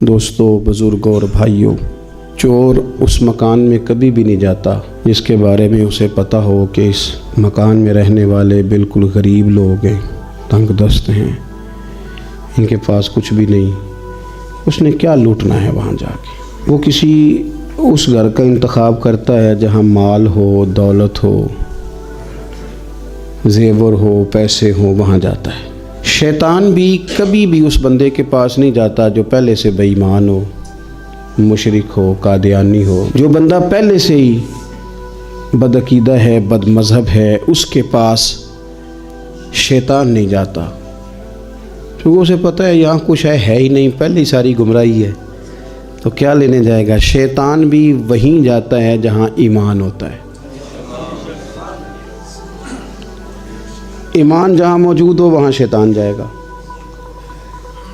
دوستو، بزرگوں اور بھائیوں، چور اس مکان میں کبھی بھی نہیں جاتا جس کے بارے میں اسے پتہ ہو کہ اس مکان میں رہنے والے بالکل غریب لوگ ہیں، تنگ دست ہیں، ان کے پاس کچھ بھی نہیں۔ اس نے کیا لوٹنا ہے وہاں جا کے؟ وہ کسی اس گھر کا انتخاب کرتا ہے جہاں مال ہو، دولت ہو، زیور ہو، پیسے ہو، وہاں جاتا ہے۔ شیطان بھی کبھی بھی اس بندے کے پاس نہیں جاتا جو پہلے سے بے ایمان ہو، مشرک ہو، قادیانی ہو۔ جو بندہ پہلے سے ہی بدعقیدہ ہے، بد مذہب ہے، اس کے پاس شیطان نہیں جاتا، کیونکہ اسے پتہ ہے یہاں کچھ ہے ہی نہیں، پہلے ہی ساری گمراہی ہے، تو کیا لینے جائے گا۔ شیطان بھی وہیں جاتا ہے جہاں ایمان ہوتا ہے۔ ایمان جہاں موجود ہو وہاں شیطان جائے گا۔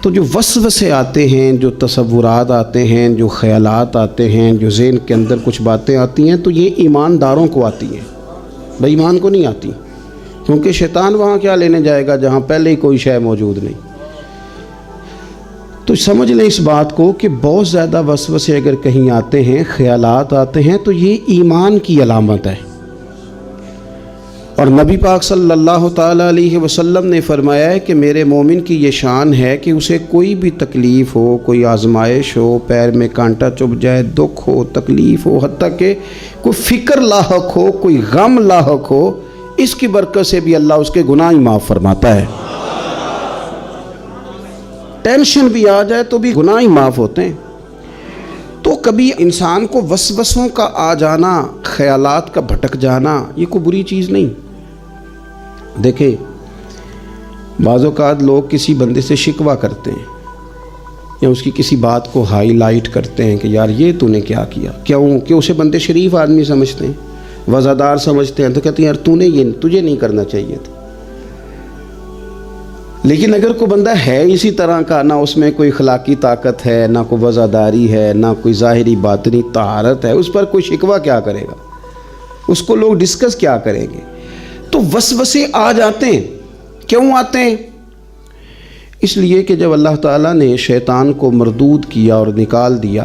تو جو وسوسے آتے ہیں، جو تصورات آتے ہیں، جو خیالات آتے ہیں، جو ذہن کے اندر کچھ باتیں آتی ہیں، تو یہ ایمانداروں کو آتی ہیں، بے ایمان کو نہیں آتی، کیونکہ شیطان وہاں کیا لینے جائے گا جہاں پہلے ہی کوئی شے موجود نہیں۔ تو سمجھ لیں اس بات کو کہ بہت زیادہ وسوسے اگر کہیں آتے ہیں، خیالات آتے ہیں، تو یہ ایمان کی علامت ہے۔ اور نبی پاک صلی اللہ تعالیٰ علیہ وسلم نے فرمایا ہے کہ میرے مومن کی یہ شان ہے کہ اسے کوئی بھی تکلیف ہو، کوئی آزمائش ہو، پیر میں کانٹا چبھ جائے، دکھ ہو، تکلیف ہو، حتیٰ کہ کوئی فکر لاحق ہو، کوئی غم لاحق ہو، اس کی برکت سے بھی اللہ اس کے گناہ ہی معاف فرماتا ہے۔ ٹینشن بھی آ جائے تو بھی گناہ ہی معاف ہوتے ہیں۔ تو کبھی انسان کو وسوسوں کا آ جانا، خیالات کا بھٹک جانا، یہ کوئی بری چیز نہیں۔ دیکھیں، بعض اوقات لوگ کسی بندے سے شکوہ کرتے ہیں یا اس کی کسی بات کو ہائی لائٹ کرتے ہیں کہ یار یہ تو نے کیا کیا، کیوں کہ اسے بندے شریف آدمی سمجھتے ہیں، وزادار سمجھتے ہیں، تو کہتے ہیں یار تو نے یہ تجھے نہیں کرنا چاہیے تھا۔ لیکن اگر کوئی بندہ ہے اسی طرح کا، نہ اس میں کوئی اخلاقی طاقت ہے، نہ کوئی وزاداری ہے، نہ کوئی ظاہری باطنی طہارت ہے، اس پر کوئی شکوہ کیا کرے گا، اس کو لوگ ڈسکس کیا کریں گے۔ تو وسوسے آ جاتے ہیں، کیوں آتے ہیں؟ اس لیے کہ جب اللہ تعالیٰ نے شیطان کو مردود کیا اور نکال دیا،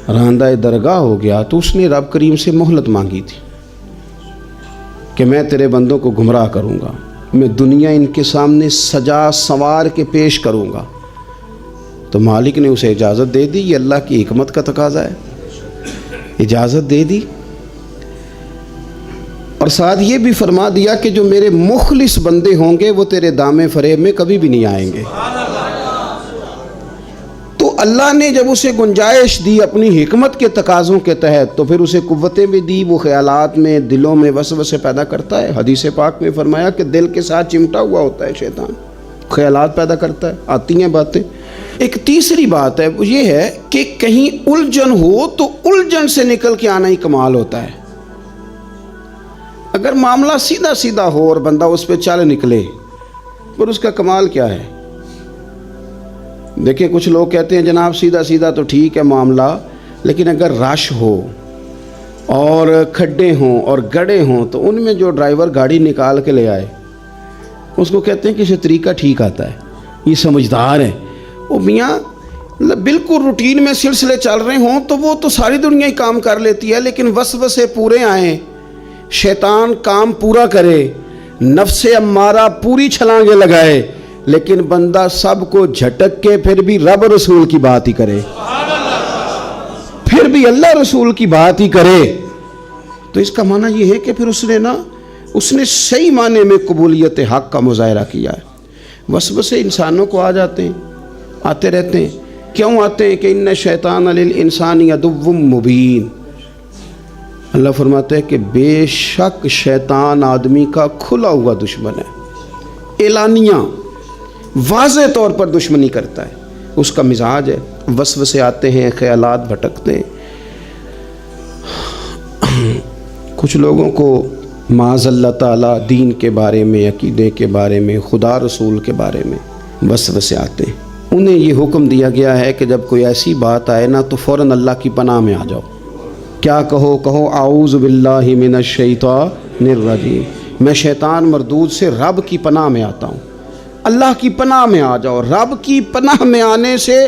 راندہ درگاہ ہو گیا، تو اس نے رب کریم سے مہلت مانگی تھی کہ میں تیرے بندوں کو گمراہ کروں گا، میں دنیا ان کے سامنے سجا سنوار کے پیش کروں گا۔ تو مالک نے اسے اجازت دے دی، یہ اللہ کی حکمت کا تقاضا ہے، اجازت دے دی، اور ساتھ یہ بھی فرما دیا کہ جو میرے مخلص بندے ہوں گے وہ تیرے دامے فریب میں کبھی بھی نہیں آئیں گے۔ تو اللہ نے جب اسے گنجائش دی اپنی حکمت کے تقاضوں کے تحت، تو پھر اسے قوتیں بھی دی، وہ خیالات میں، دلوں میں وسوسے پیدا کرتا ہے۔ حدیث پاک میں فرمایا کہ دل کے ساتھ چمٹا ہوا ہوتا ہے شیطان، خیالات پیدا کرتا ہے، آتی ہیں باتیں۔ ایک تیسری بات ہے، وہ یہ ہے کہ کہیں الجھن ہو تو الجھن سے نکل کے آنا ہی کمال ہوتا ہے۔ اگر معاملہ سیدھا سیدھا ہو اور بندہ اس پہ چل نکلے، پر اس کا کمال کیا ہے؟ دیکھیں، کچھ لوگ کہتے ہیں جناب سیدھا سیدھا تو ٹھیک ہے معاملہ، لیکن اگر رش ہو اور کھڈے ہوں اور گڑھے ہوں تو ان میں جو ڈرائیور گاڑی نکال کے لے آئے اس کو کہتے ہیں کہ اسے طریقہ ٹھیک آتا ہے، یہ سمجھدار ہے۔ وہ میاں بالکل روٹین میں سلسلے چل رہے ہوں تو وہ تو ساری دنیا ہی کام کر لیتی ہے، لیکن وسوسے پورے آئیں، شیطان کام پورا کرے، نفس امارہ پوری چھلانگیں لگائے، لیکن بندہ سب کو جھٹک کے پھر بھی رب رسول کی بات ہی کرے، پھر بھی اللہ رسول کی بات ہی کرے، تو اس کا معنی یہ ہے کہ پھر اس نے صحیح معنی میں قبولیت حق کا مظاہرہ کیا ہے۔ وسوسے انسانوں کو آ جاتے ہیں، آتے رہتے ہیں۔ کیوں آتے ہیں؟ کہ ان شیطان للانسان عدو مبین۔ اللہ فرماتا ہے کہ بے شک شیطان آدمی کا کھلا ہوا دشمن ہے، اعلانیہ واضح طور پر دشمنی کرتا ہے، اس کا مزاج ہے۔ وسوسے آتے ہیں، خیالات بھٹکتے ہیں۔ کچھ لوگوں کو معاذ اللہ تعالیٰ دین کے بارے میں، عقیدے کے بارے میں، خدا رسول کے بارے میں وسوسے آتے ہیں۔ انہیں یہ حکم دیا گیا ہے کہ جب کوئی ایسی بات آئے نا تو فوراً اللہ کی پناہ میں آ جاؤ۔ کیا کہو اعوذ باللہ من الشیطان الرجیم، میں شیطان مردود سے رب کی پناہ میں آتا ہوں۔ اللہ کی پناہ میں آ جاؤ۔ رب کی پناہ میں آنے سے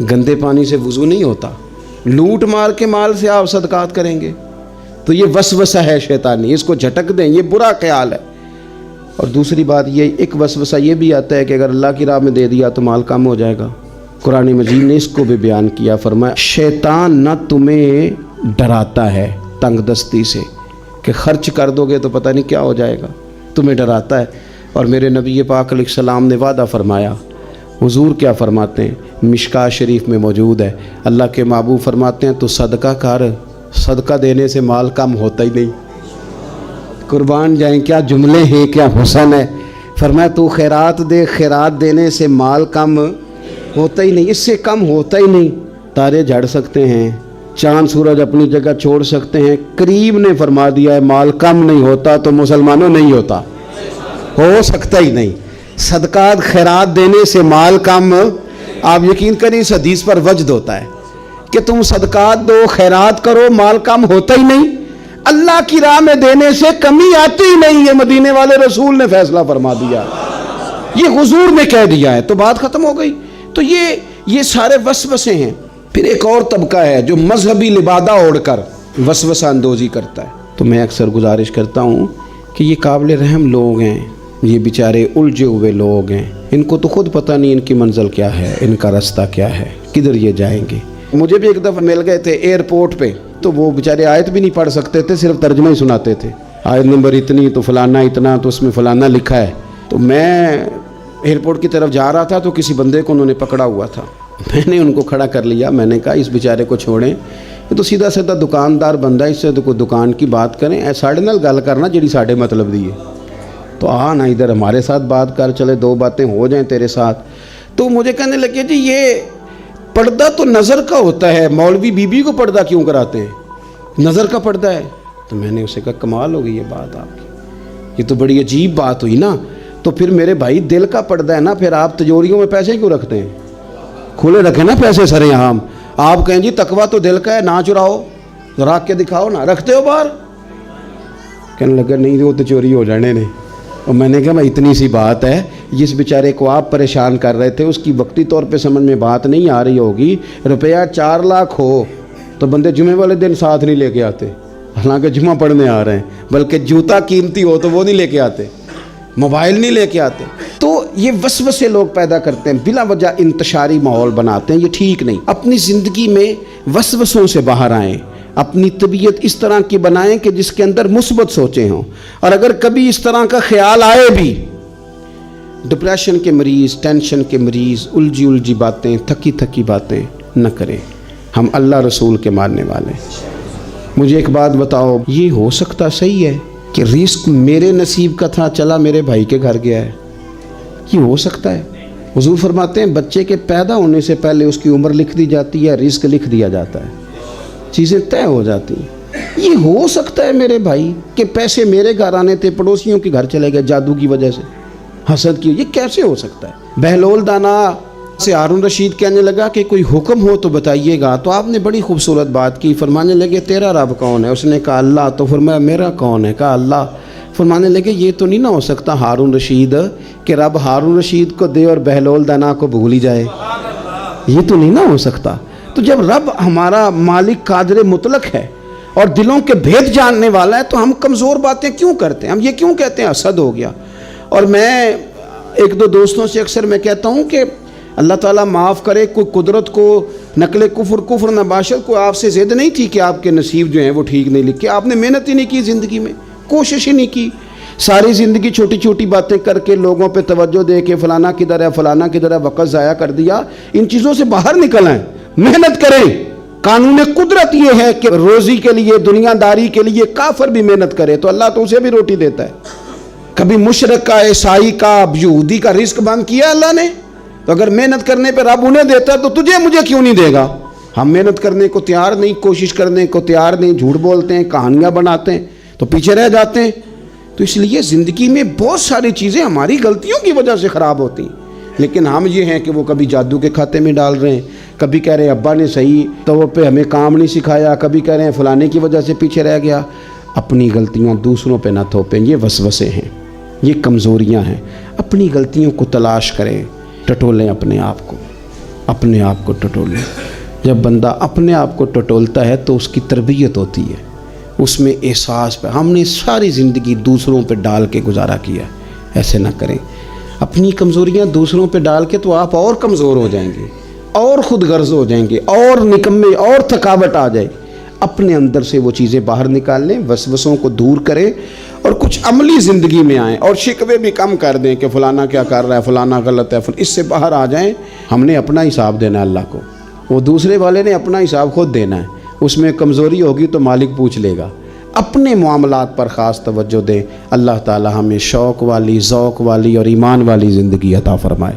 گندے پانی سے وضو نہیں ہوتا، لوٹ مار کے مال سے آپ صدقات کریں گے تو یہ وسوسہ ہے شیطانی، اس کو جھٹک دیں، یہ برا خیال ہے۔ اور دوسری بات یہ، ایک وسوسہ یہ بھی آتا ہے کہ اگر اللہ کی راہ میں دے دیا تو مال کم ہو جائے گا۔ قرآن مجید نے اس کو بھی بیان کیا، فرمایا شیطان نہ تمہیں ڈراتا ہے تنگ دستی سے کہ خرچ کر دو گے تو پتہ نہیں کیا ہو جائے گا، تمہیں ڈراتا ہے۔ اور میرے نبی پاک علیہ السلام نے وعدہ فرمایا، حضور کیا فرماتے ہیں، مشکاۃ شریف میں موجود ہے، اللہ کے محبوب فرماتے ہیں تو صدقہ کر، صدقہ دینے سے مال کم ہوتا ہی نہیں۔ قربان جائیں، کیا جملے ہیں، کیا حسن ہے۔ فرمایا تو خیرات دے، خیرات دینے سے مال کم ہوتا ہی نہیں، اس سے کم ہوتا ہی نہیں۔ تارے جھڑ سکتے ہیں، چاند سورج اپنی جگہ چھوڑ سکتے ہیں، کریم نے فرما دیا ہے مال کم نہیں ہوتا تو مسلمانوں نہیں ہوتا، ہو سکتا ہی نہیں۔ صدقات خیرات دینے سے مال کم، آپ یقین کریں اس حدیث پر وجد ہوتا ہے کہ تم صدقات دو، خیرات کرو، مال کم ہوتا ہی نہیں، اللہ کی راہ میں دینے سے کمی آتی ہی نہیں۔ یہ مدینے والے رسول نے فیصلہ فرما دیا، یہ حضور نے کہہ دیا ہے، تو بات ختم ہو گئی۔ تو یہ سارے وسوسے ہیں۔ پھر ایک اور طبقہ ہے جو مذہبی لبادہ اوڑھ کر وسوسہ اندوزی کرتا ہے۔ تو میں اکثر گزارش کرتا ہوں کہ یہ قابل رحم لوگ ہیں، یہ بیچارے الجھے ہوئے لوگ ہیں، ان کو تو خود پتہ نہیں ان کی منزل کیا ہے، ان کا راستہ کیا ہے، کدھر یہ جائیں گے۔ مجھے بھی ایک دفعہ مل گئے تھے ایئرپورٹ پہ، تو وہ بیچارے آیت بھی نہیں پڑھ سکتے تھے، صرف ترجمہ ہی سناتے تھے، آیت نمبر اتنی تو فلانا اتنا تو اس میں فلانا لکھا ہے۔ تو میں ایئرپورٹ کی طرف جا رہا تھا تو کسی بندے کو انہوں نے پکڑا ہوا تھا، میں نے ان کو کھڑا کر لیا، میں نے کہا اس بیچارے کو چھوڑیں، یہ تو سیدھا سیدھا دکاندار بندہ، اس سے تو کوئی دکان کی بات کریں، ساڑھے نال گل کرنا جڑی ساڑھے مطلب دی ہے، تو نا ادھر ہمارے ساتھ بات کر، چلے دو باتیں ہو جائیں تیرے ساتھ۔ تو مجھے کہنے لگے جی یہ پردہ تو نظر کا ہوتا ہے، مولوی بی بی کو پردہ کیوں کراتے ہیں، نظر کا پردہ ہے۔ تو میں نے اسے کہا کمال ہو گئی یہ بات آپ کی، یہ تو بڑی عجیب بات ہوئی نا۔ تو پھر میرے بھائی دل کا پردہ ہے نا، پھر آپ تجوریوں میں پیسے کیوں رکھتے ہیں، کھلے رکھیں نا پیسے سرے عام۔ آپ کہیں جی تقویٰ تو دل کا ہے، نہ چراؤ، رکھ کے دکھاؤ نا، رکھتے ہو باہر؟ کہنے لگا نہیں وہ تو چوری ہو جانے نے۔ اور میں نے کہا میں اتنی سی بات ہے، جس بیچارے کو آپ پریشان کر رہے تھے اس کی وقتی طور پہ سمجھ میں بات نہیں آ رہی ہوگی، روپیہ 4 لاکھ ہو تو بندے جمعے والے دن ساتھ نہیں لے کے آتے، حالانکہ جمعہ پڑھنے آ رہے ہیں، بلکہ جوتا قیمتی ہو تو وہ نہیں لے کے آتے، موبائل نہیں لے کے آتے۔ تو یہ وسوسے لوگ پیدا کرتے ہیں، بلا وجہ انتشاری ماحول بناتے ہیں، یہ ٹھیک نہیں۔ اپنی زندگی میں وسوسوں سے باہر آئیں، اپنی طبیعت اس طرح کی بنائیں کہ جس کے اندر مثبت سوچیں ہوں، اور اگر کبھی اس طرح کا خیال آئے بھی، ڈپریشن کے مریض، ٹینشن کے مریض، الجھی باتیں، تھکی باتیں نہ کریں۔ ہم اللہ رسول کے ماننے والے۔ مجھے ایک بات بتاؤ، یہ ہو سکتا صحیح ہے کہ رزق میرے نصیب کا تھا، چلا میرے بھائی کے گھر گیا ہے؟ یہ ہو سکتا ہے؟ حضور فرماتے ہیں بچے کے پیدا ہونے سے پہلے اس کی عمر لکھ دی جاتی ہے، رزق لکھ دیا جاتا ہے، چیزیں طے ہو جاتی ہیں۔ یہ ہو سکتا ہے میرے بھائی کہ پیسے میرے گھر آنے تھے، پڑوسیوں کے گھر چلے گئے جادو کی وجہ سے، حسد کی، یہ کیسے ہو سکتا ہے؟ بہلول دانا سے ہارون رشید کہنے لگا کہ کوئی حکم ہو تو بتائیے گا، تو آپ نے بڑی خوبصورت بات کی، فرمانے لگے تیرا رب کون ہے؟ اس نے کہا اللہ، تو فرمایا میرا کون ہے؟ کہا اللہ۔ فرمانے لگے یہ تو نہیں نہ ہو سکتا ہارون رشید کہ رب ہارون رشید کو دے اور بہلول دانا کو بھول ہی جائے، یہ تو نہیں نہ ہو سکتا۔ تو جب رب ہمارا مالک قادر مطلق ہے اور دلوں کے بھید جاننے والا ہے تو ہم کمزور باتیں کیوں کرتے ہیں؟ ہم یہ کیوں کہتے ہیں حسد ہو گیا؟ اور میں ایک دو دوستوں سے اکثر میں کہتا ہوں کہ اللہ تعالیٰ معاف کرے، کوئی قدرت کو نقل کفر نباشت کو آپ سے زد نہیں تھی کہ آپ کے نصیب جو ہیں وہ ٹھیک نہیں لکھے، آپ نے محنت ہی نہیں کی زندگی میں، کوشش ہی نہیں کی، ساری زندگی چھوٹی چھوٹی باتیں کر کے لوگوں پہ توجہ دے کے فلانا کدھر ہے فلانا کدھر ہے وقت ضائع کر دیا۔ ان چیزوں سے باہر نکل آئیں، محنت کریں۔ قانون قدرت یہ ہے کہ روزی کے لیے، دنیا داری کے لیے کافر بھی محنت کرے تو اللہ تو اسے بھی روٹی دیتا ہے۔ کبھی مشرک کا، عیسائی کا، یہودی کا رزق بند کیا اللہ نے؟ تو اگر محنت کرنے پہ رب انہیں دیتا ہے تو تجھے مجھے کیوں نہیں دے گا؟ ہم محنت کرنے کو تیار نہیں، کوشش کرنے کو تیار نہیں، جھوٹ بولتے ہیں، کہانیاں بناتے ہیں تو پیچھے رہ جاتے ہیں۔ تو اس لیے زندگی میں بہت ساری چیزیں ہماری غلطیوں کی وجہ سے خراب ہوتی ہیں، لیکن ہم یہ ہیں کہ وہ کبھی جادو کے کھاتے میں ڈال رہے ہیں، کبھی کہہ رہے ہیں ابا نے صحیح طور پہ ہمیں کام نہیں سکھایا، کبھی کہہ رہے ہیں فلانے کی وجہ سے پیچھے رہ گیا۔ اپنی غلطیاں دوسروں پہ نہ تھوپیں، یہ وسوسے ہیں، یہ کمزوریاں ہیں۔ اپنی غلطیوں کو تلاش کریں، ٹٹولیں اپنے آپ کو۔ اپنے آپ کو ٹٹولیں۔ جب بندہ اپنے آپ کو ٹٹولتا ہے تو اس کی تربیت ہوتی ہے، اس میں احساس پہ۔ ہم نے ساری زندگی دوسروں پہ ڈال کے گزارا کیا، ایسے نہ کریں۔ اپنی کمزوریاں دوسروں پہ ڈال کے تو آپ اور کمزور ہو جائیں گے، اور خود غرض ہو جائیں گے، اور نکمے، اور تھکاوٹ آ جائے۔ اپنے اندر سے وہ چیزیں باہر نکال لیں، وسوسوں کو دور کریں اور کچھ عملی زندگی میں آئیں، اور شکوے بھی کم کر دیں کہ فلانا کیا کر رہا ہے، فلانا غلط ہے، اس سے باہر آ جائیں۔ ہم نے اپنا حساب دینا ہے اللہ کو، وہ دوسرے والے نے اپنا حساب خود دینا ہے۔ اس میں کمزوری ہوگی تو مالک پوچھ لے گا۔ اپنے معاملات پر خاص توجہ دیں۔ اللہ تعالی ہمیں شوق والی، ذوق والی اور ایمان والی زندگی عطا فرمائے۔